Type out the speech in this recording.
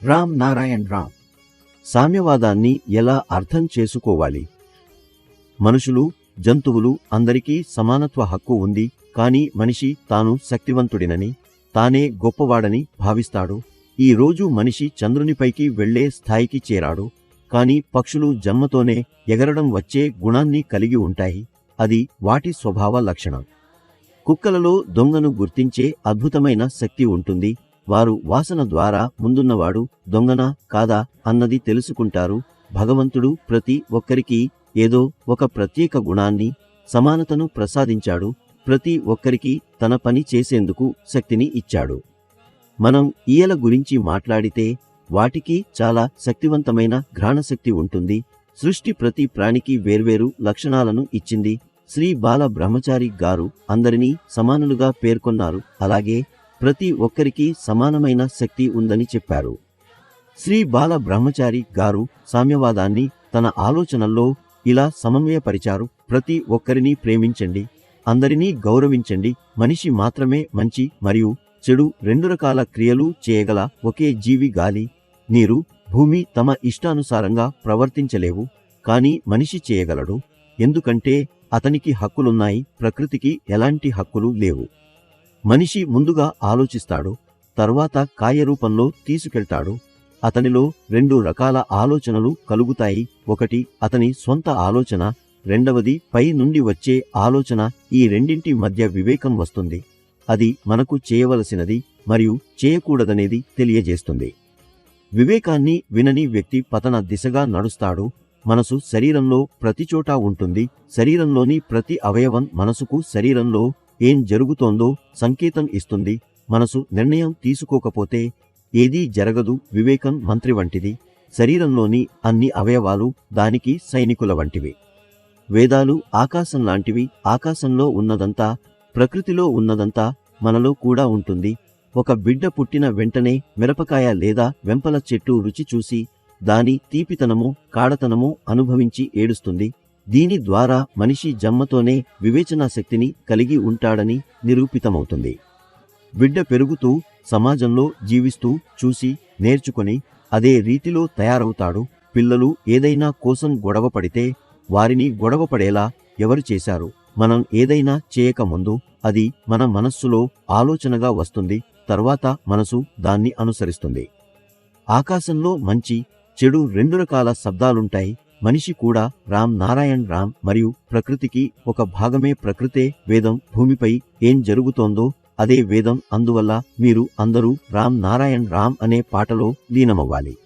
రామ్ నారాయణ్ రామ్. సామ్యవాదాన్ని ఎలా అర్థం చేసుకోవాలి? మనుషులు, జంతువులు అందరికీ సమానత్వ హక్కు ఉంది. కానీ మనిషి తాను శక్తివంతుడినని, తానే గొప్పవాడని భావిస్తాడు. ఈ రోజు మనిషి చంద్రునిపైకి వెళ్లే స్థాయికి చేరాడు. కాని పక్షులు జన్మతోనే ఎగరడం వచ్చే గుణాన్ని కలిగి ఉంటాయి. అది వాటి స్వభావ లక్షణం. కుక్కలలో దొంగను గుర్తించే అద్భుతమైన శక్తి ఉంటుంది. వారు వాసన ద్వారా ముందున్నవాడు దొంగనా కాదా అన్నది తెలుసుకుంటారు. భగవంతుడు ప్రతి ఒక్కరికి ఏదో ఒక ప్రత్యేక గుణాన్ని, సమానతను ప్రసాదించాడు. ప్రతి ఒక్కరికి తన పని చేసేందుకు శక్తిని ఇచ్చాడు. మనం ఈయల గురించి మాట్లాడితే వాటికి చాలా శక్తివంతమైన ఘ్రాణశక్తి ఉంటుంది. సృష్టి ప్రతి ప్రాణికి వేర్వేరు లక్షణాలను ఇచ్చింది. శ్రీ బాల బ్రహ్మచారి గారు అందరినీ సమానులుగా పేర్కొన్నారు. అలాగే ప్రతి ఒక్కరికి సమానమైన శక్తి ఉందని చెప్పారు. శ్రీ బాల బ్రహ్మచారి గారు సామ్యవాదాన్ని తన ఆలోచనల్లో ఇలా సమన్వయపరిచారు. ప్రతి ఒక్కరిని ప్రేమించండి, అందరినీ గౌరవించండి. మనిషి మాత్రమే మంచి మరియు చెడు రెండు రకాల క్రియలు చేయగల ఒకే జీవి. గాలి, నీరు, భూమి తమ ఇష్టానుసారంగా ప్రవర్తించలేవు. కానీ మనిషి చేయగలడు. ఎందుకంటే అతనికి హక్కులున్నాయి. ప్రకృతికి ఎలాంటి హక్కులు లేవు. మనిషి ముందుగా ఆలోచిస్తాడు, తర్వాత కాయరూపంలో తీసుకెళ్తాడు. అతనిలో రెండు రకాల ఆలోచనలు కలుగుతాయి. ఒకటి అతని స్వంత ఆలోచన, రెండవది పై నుండి వచ్చే ఆలోచన. ఈ రెండింటి మధ్య వివేకం వస్తుంది. అది మనకు చేయవలసినది మరియు చేయకూడదనేది తెలియజేస్తుంది. వివేకాన్ని వినని వ్యక్తి పతన దిశగా నడుస్తాడు. మనసు శరీరంలో ప్రతిచోటా ఉంటుంది. శరీరంలోని ప్రతి అవయవం మనసుకు శరీరంలో ఏం జరుగుతోందో సంకేతం ఇస్తుంది. మనసు నిర్ణయం తీసుకోకపోతే ఏదీ జరగదు. వివేకం మంత్రి వంటిది. శరీరంలోని అన్ని అవయవాలు దానికి సైనికుల వంటివి. వేదాలు ఆకాశం లాంటివి. ఆకాశంలో ఉన్నదంతా, ప్రకృతిలో ఉన్నదంతా మనలో కూడా ఉంటుంది. ఒక బిడ్డ పుట్టిన వెంటనే మిరపకాయ లేదా వెంపల చెట్టు రుచి చూసి దాని తీపితనము, కాడతనము అనుభవించి ఏడుస్తుంది. దీని ద్వారా మనిషి జన్మతోనే వివేచనా శక్తిని కలిగి ఉంటాడని నిరూపితమవుతుంది. బిడ్డ పెరుగుతూ సమాజంలో జీవిస్తూ చూసి నేర్చుకుని అదే రీతిలో తయారవుతాడు. పిల్లలు ఏదైనా కోసం గొడవ పడితే వారిని గొడవపడేలా ఎవరు చేశారు? మనం ఏదైనా చేయకముందు అది మన మనస్సులో ఆలోచనగా వస్తుంది. తర్వాత మనసు దాన్ని అనుసరిస్తుంది. ఆకాశంలో మంచి, చెడు రెండు రకాల శబ్దాలుంటాయి. మనిషి కూడా రామ్ నారాయణ్ రామ్ మరియు ప్రకృతికి ఒక భాగమే. ప్రకృతే వేదం. భూమిపై ఏం జరుగుతోందో అదే వేదం. అందువల్ల మీరు అందరూ రామ్ నారాయణ్ రామ్ అనే పాటలో లీనమవ్వాలి.